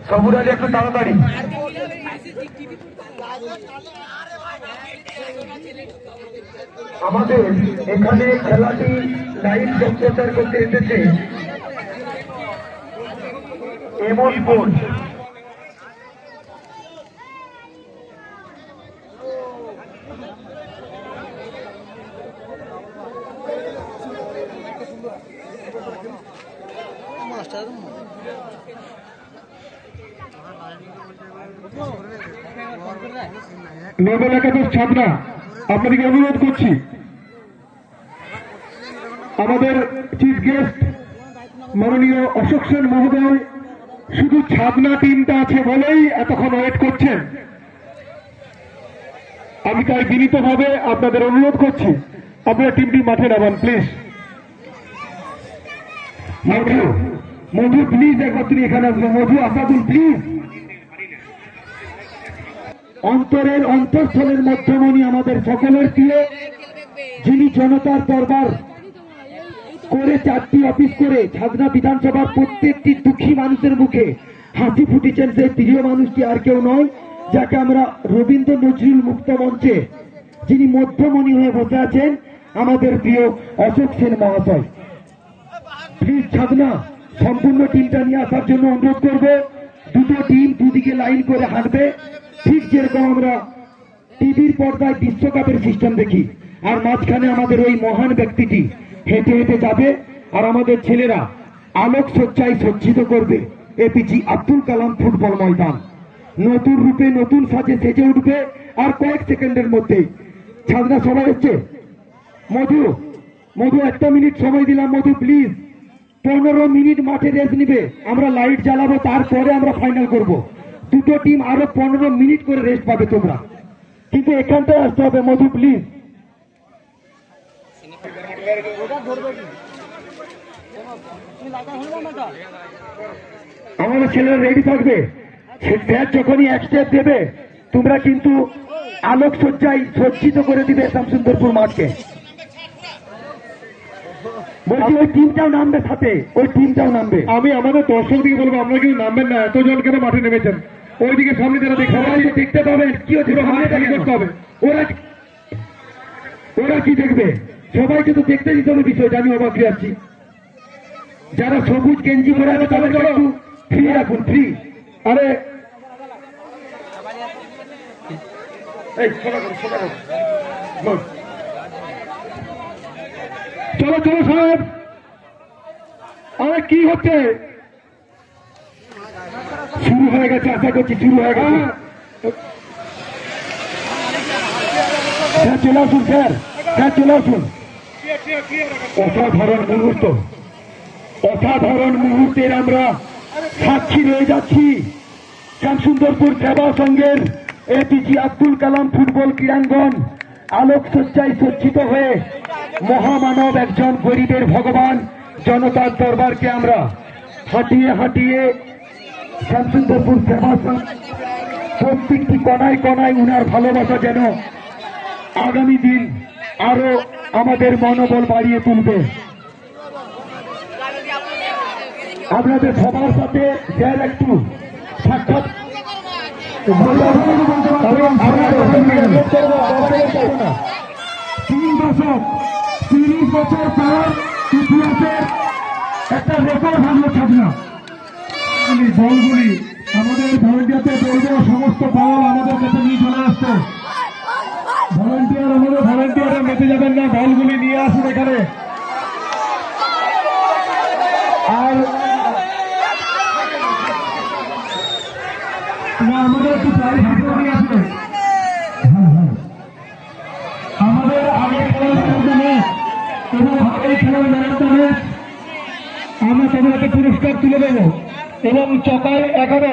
সবুর আলী একটু তাড়াতাড়ি। আমাদের এখানে খেলাটি লাইভ সম্প্রচার করতে এসেছে এমন স্পোর্টস। নোবেল একাদশ ছাত্রা আপনাদেরকে অনুরোধ করছি, আমাদের চিফ গেস্ট মাননীয় অশোক সেন মহোদয় শুধু ছাদনা টিমটা আছে বলেই এতক্ষণ ওয়েট করছেন। আমি তাই বিনীতভাবে আপনাদের অনুরোধ করছি আপনারা টিমটি মাঠে নামান প্লিজ। মধু প্লিজ একবার তুমি এখানে আসবে। মধু, আসাদুল প্লিজ। অন্তরের অন্তঃস্থলের মধ্যমণি আমাদের সকলের প্রিয়, যিনি জনতার দরবার করে 4টি অফিস করে ছাদনা বিধানসভার প্রত্যেকটি দুঃখী মানুষের মুখে হাসি ফুটিয়েছেন, সেই প্রিয় মানুষটি আর কেউ নয়, যাকে আমরা রবীন্দ্র নজরুল মুক্ত মঞ্চে যিনি মধ্যমণি হয়ে বসে আছেন আমাদের প্রিয় অশোক সেন মহাশয়। প্লিজ ছাদনা সম্পূর্ণ টিমটা নিয়ে আসার জন্য অনুরোধ করব। দুটো টিম দুদিকে লাইন করে হাঁটবে, ঠিক যেরকম আমরা টিভির পর্দায় বিশ্বকাপের সিস্টেম দেখি। আর মাঝখানে আমাদের ওই মহান ব্যক্তিটি হেঁটে হেঁটে যাবে, আর আমাদের ছেলেরা আলোক সজ্জায় সজ্জিত করবে এপিজে আব্দুল কালাম ফুটবল ময়দান। নতুন রূপে নতুন সাজে সেজে উঠবে আর কয়েক সেকেন্ডের মধ্যে। ছাদনা সবাই হচ্ছে। মধু 1 মিনিট সময় দিলাম। মধু প্লিজ 15 মিনিট মাঠে রেস্ট নিবে, আমরা লাইট জ্বালাবো, তারপরে আমরা ফাইনাল করব। দুটো টিম আরো 15 মিনিট করে রেস্ট পাবে তোমরা, কিন্তু এখানটায় আসতে হবে। মধু প্লিজ। আমাদের ছেলেরা রেডি থাকবে, স্যার যখনই এক স্টেপ দেবে তোমরা কিন্তু আলোক সজ্জায় সজ্জিত করে দিবে শামসুন্দরপুর মাঠকে। বলছি ওই টিমটাও নামবে সাথে, ওই টিমটাও নামবে। আমি আমাদের দর্শকদিকে বলবো আপনারা কিন্তু নামবেন না, এত জন কেন মাঠে নেমেছেন? ওইদিকে সামনে যারা দেখতে পাবেন কি হচ্ছে করতে হবে। ওরা কি দেখবে? সবাইকে তো দেখতে দিতে হবে বিষয়টা। আমি অবাক হয়ে যাচ্ছি। যারা সবুজ গেঞ্জি পরে আছে তাদেরকে একটু ফ্রি রাখুন, ফ্রি। আরে চলো চলো সাহেব। আরে কি হচ্ছে? শুরু হয়ে গেছে, আশা করছি শুরু হয়ে গেছে। স্যার চলে আসুন, স্যার চলে আসুন। অসাধারণ মুহূর্তের আমরা সাক্ষী রয়ে যাচ্ছি। শামসুন্দরপুর সেবা সংঘের এপিজে আব্দুল কালাম ফুটবল ক্রীড়াঙ্গন আলোক সজ্জায় সজ্জিত হয়ে মহামানব একজন গরিবের ভগবান জনতার দরবারকে আমরা হাঁটিয়ে হাঁটিয়ে শামসুন্দরপুর সেবা সংঘ প্রত্যেকটি কণায় কণায় উনার ভালোবাসা যেন আগামী দিন আরো আমাদের মনোবল বাড়িয়ে তুলবে। আপনাদের সবার সাথে স্যার একটু সাক্ষাৎ 3 দশক 30 বছর পর ইতিহাসের একটা রেকর্ড ভাঙলো ছাদনা। বলগুলি আমাদের ভলেন্টিয়ারদের বলবো সমস্ত বল আমাদের কাছে নিয়ে চলে আসতো। ভলেন্টিয়াররা মেতে যাবেন না, বলগুলি নিয়ে আসুন এখানে। আর আমাদের একটু প্রাইজ নিয়ে আসবে। আমাদের আগে খেলার ম্যাচ এবং এই খেলার ম্যাচ আমরা তাদের একটা পুরস্কার তুলে দেব এবং চকায় 11